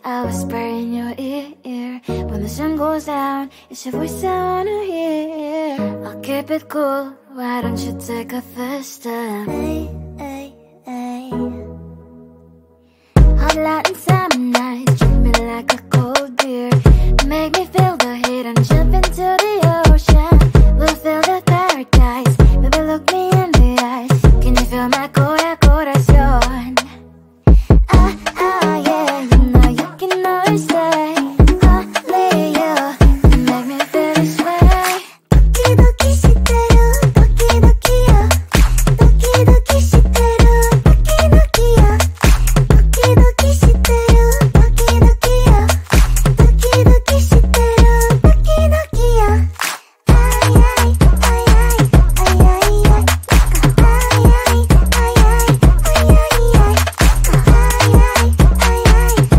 I whisper in your ear. When the sun goes down, it's your voice I wanna hear. I'll keep it cool, why don't you take a first step? Hey, hey, hey. Hot light and summer nights, treat me like a cold beer. Make me feel the heat and jump into the ocean. We'll feel the paradise, baby look me in the eyes. Can you feel my corazón? Yeah, you know you can always stay. Only you can make me feel this way. Doki doki shiteru, doki doki yo. Doki doki shiteru, doki doki yo. Doki doki shiteru, doki doki yo. Doki doki shiteru, doki doki yo. Ay ay ay ay ay ay ay. Ay ay ay ay ay ay ay.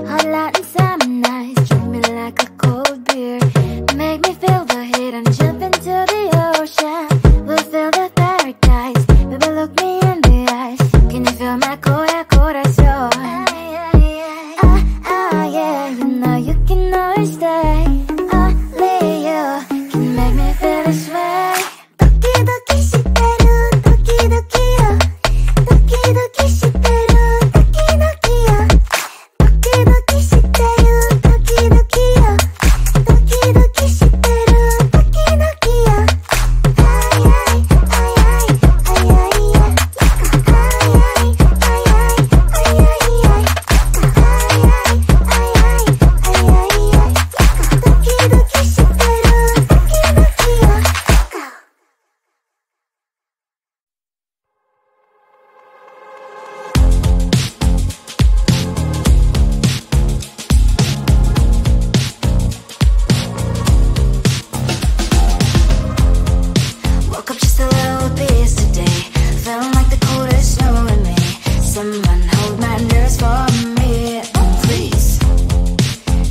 Hot light and summer nights, treat me like a cold beer. Make me feel the heat and jump into the ocean. We'll feel the paradise, baby look me in the eyes. Can you feel my corazón? Yeah, you know you can always stay. Only you can make me feel this way. Doki doki shiteru, doki doki yo. Doki doki shiteru, doki doki yo. Doki doki shiteru, doki doki yo. Doki doki shiteru, doki doki yo. Ay ay ay ay ay ay ay. Ay ay ay ay ay ay ay. Ay ay ay ay ay ay ay. Doki doki shiteru, doki doki yo. Woke up just a little pissed today. Feeling like the coldest snow in me. Someone hold my nerves for me, please.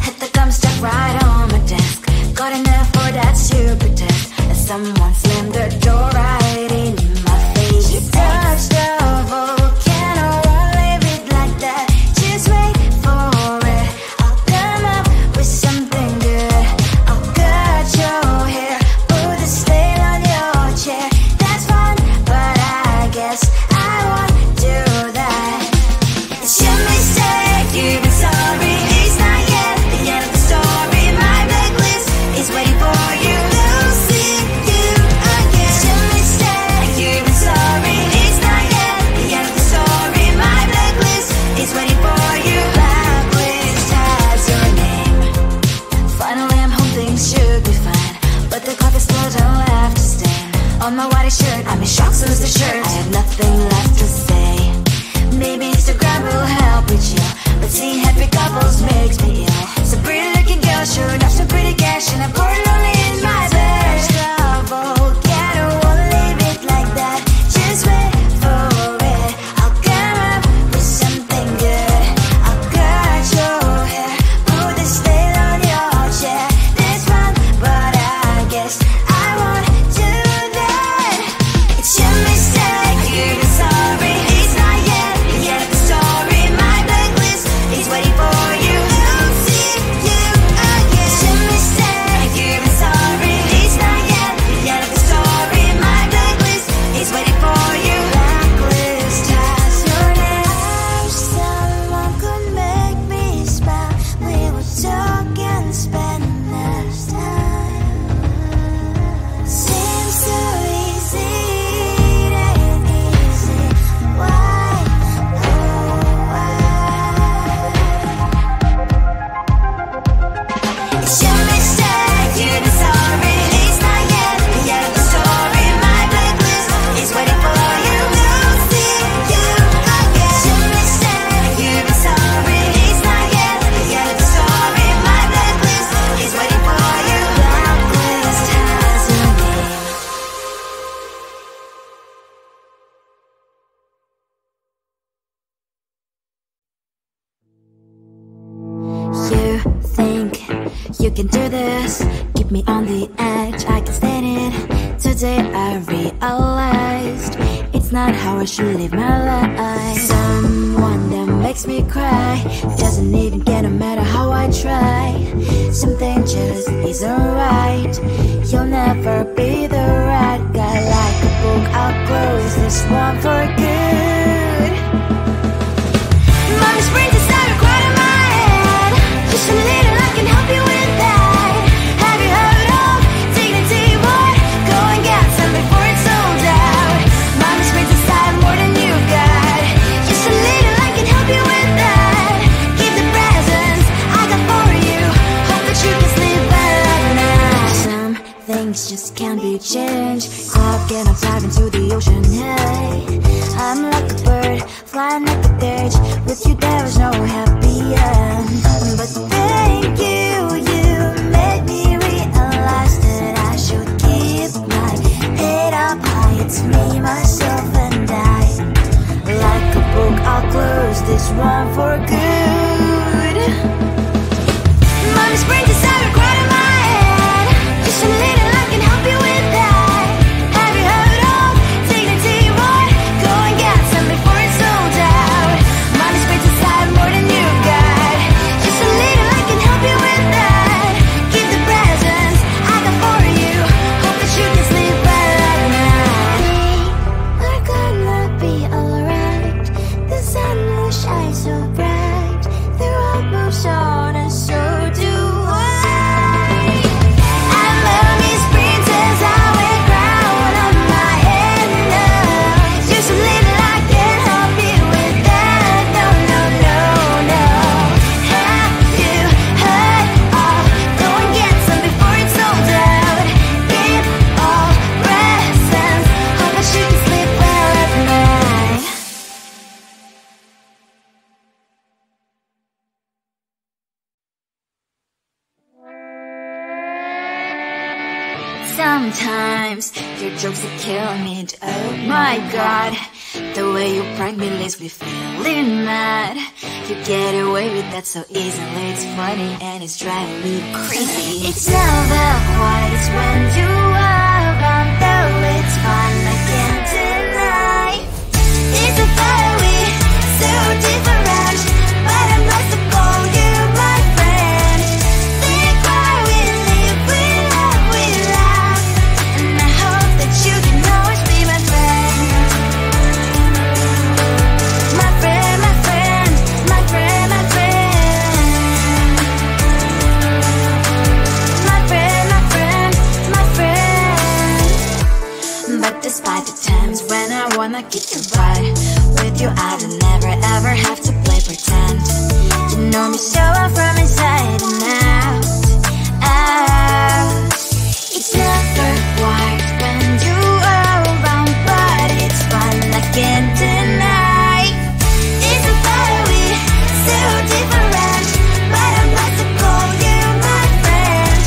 Hit the gum stuck right on my desk. Got enough for that stupid test. And someone slammed the door right in my face. You touched the volcano, won't leave it like that. Just wait for it. I'll come up with something good. I'll cut your hair, put a stain on your chair. That's fun, but I guess I won't do that. It's your mistake, you've been sorry. It's not yet the end of the story. My blacklist is waiting for you. Losing you again. It's your mistake, you've been sorry. It's not yet the end of the story. My blacklist is waiting for you. Blacklist has your name. Finally I'm home, things should be fine. But the clock is still don't have to stand. On my white shirt, I'm in shock, so is the shirt. I have nothing left to say. Maybe Instagram will help with you, but seeing happy couples makes me ill. So pretty looking girl, sure enough, some pretty cash, and I'm pouring lonely in my bed. Volcano, won't leave it like that. Just wait for it. I'll come up with something good. I'll cut your hair, put the stain on your chair. That's fun, but I guess I won't do that. It's your mistake, you've been sorry. It's not yet the end of the story. My blacklist is waiting for you. Losing you again. It's your mistake, you've been can do this. Keep me on the edge, I can stand it. Today I realized it's not how I should live my life. Someone that makes me cry doesn't even get no matter how I try. Something just isn't right. You'll never be the right guy. Like a book, I'll close this one for good. Mommy's brains inside are quite in my head. Just a little, I can help you with that. Have you heard of dignity, boy? Go and get some before it's sold out. Mommy's brains inside more than you got. Just a little, I can help you with that. Keep the presents I got for you. Hope that you can sleep well at night. Some things just can't be changed. Clock and I'm diving to the ocean, hey. I'm like a bird, flying like a bird. With you there was no happy end. But thank you, you made me realize that I should keep my head up high. It's me, myself and I. Like a book, I'll close this one for good. Mommy's brains inside are quite in my head. Just a little, I can help you with that. Have you heard of dignity, boy? Go and get some before it's sold out. Mommy's brains inside more than you got. Just a little, I can help you with that. Keep the presents I got for you. Hope that you can sleep well at night. We're gonna be alright. The sun will shine so bright. The road moves on and so do I. And mommy's princess, I wear crown on my head now. Just a little, I can help you with that. No, no, no, no. Have you heard of? Go and get some before it's sold out. Give all presents. Hope that you can sleep well at night. Sometimes your jokes that kill me. Oh my god, the way you prank me leaves me feeling mad. You get away with that so easily. It's funny and it's driving me crazy. It's never quite when you are around, though it's fun, I can't deny. It's a fire we so different, but I'm blessed to call you my friend. Think why we live, we love, we laugh. And I hope that you can always be my friend. My friend, my friend, my friend, my friend. My friend, my friend, my friend. But despite the times when I wanna kick your butt, with you I don't never ever have to play pretend. You know me so well from inside and out, out. It's never quite when you are around, but it's fun, I can't deny. It's a fire we so different, but I'm blessed to call you my friend.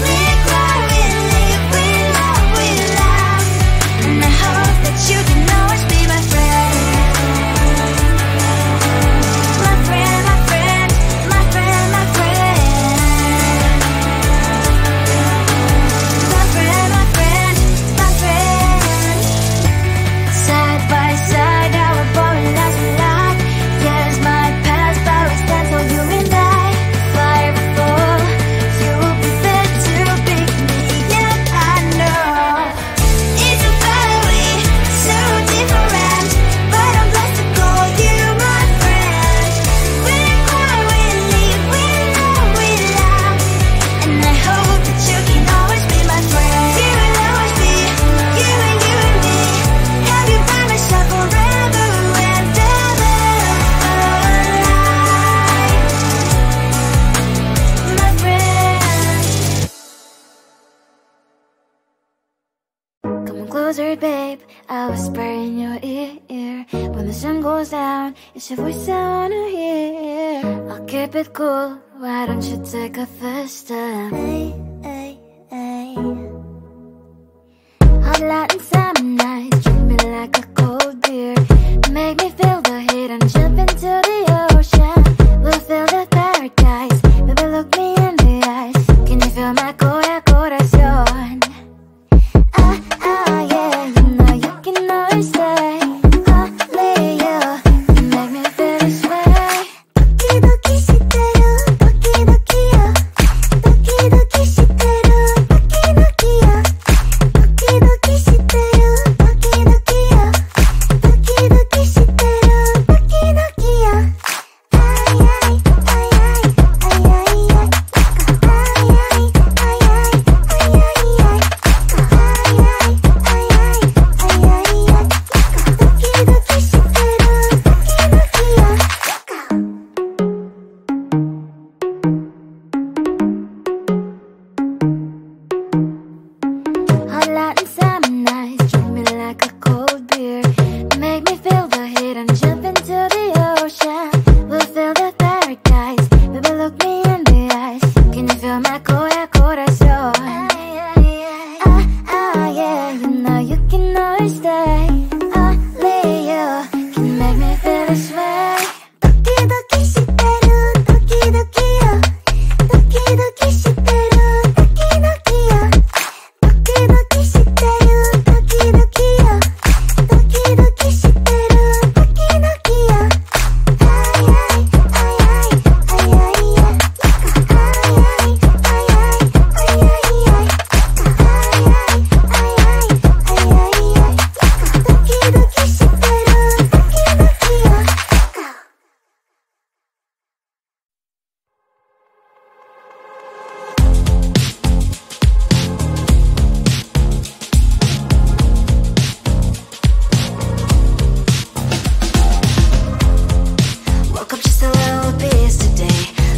We cry, we live, we love, we laugh. And I hope that you can always be my friend. My friend, my friend, my friend, my friend. My friend, my friend, my friend. Side by side, our bond lasts a lot. Yes, my past, but we stand so you and I. Fire before you will be there to pick me, yeah, I know. It's a fire we so different, but I'm blessed to call you my friend. We cry, we live, we love, we laugh. And I hope that you can always be my friend. You will always be you and me. Have you by my side forever and ever. My friend. Come closer, babe. I'll whisper in your ear. When the sun goes down, it's your voice I wanna hear. I'll keep it cool. Why don't you take a first step? Hey, hey, hey. Hot light and summer nights, treat me like a cold beer. Make me feel the heat and jump into the ocean. We'll feel the paradise. Baby, look me in the eyes. always stay. Only you can make me feel this way. 도끼도끼 시대로 도끼도끼요. 도끼도끼 시대로 도끼도끼요. 도끼도끼 시대로 도끼도끼요. 도끼도끼 시대로 도끼도끼요. Woke up just a little pissed today.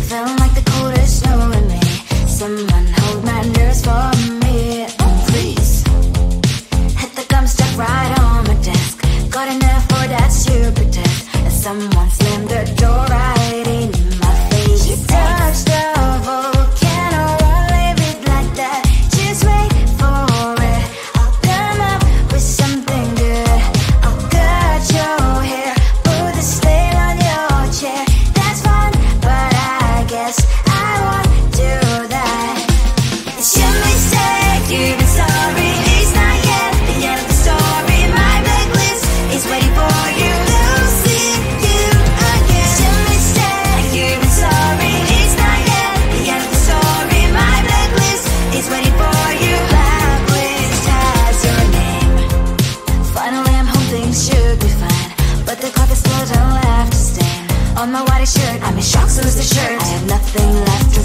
Feeling like the coldest snow in me. Someone hold my nerves for me, please. Hit the gum stuck right on my desk. Got enough for that stupid test. And someone slammed the door right in my face. You touched the volcano, won't leave it like that. Just wait for it. I'll come up with something good. I'll cut your hair, put the slate on your chair. That's fun, but I guess I won't do that. Should we say you've been sorry? It's not yet the end of the story. My blacklist is waiting for you. Losing you again. Should we say you've been sorry? It's not yet the end of the story. My blacklist is waiting for you. Blacklist has your name. Finally I'm home, things should be fine, but the carpet still don't left to stain on my white shirt. I'm in shock, so is the shirt. I have nothing left to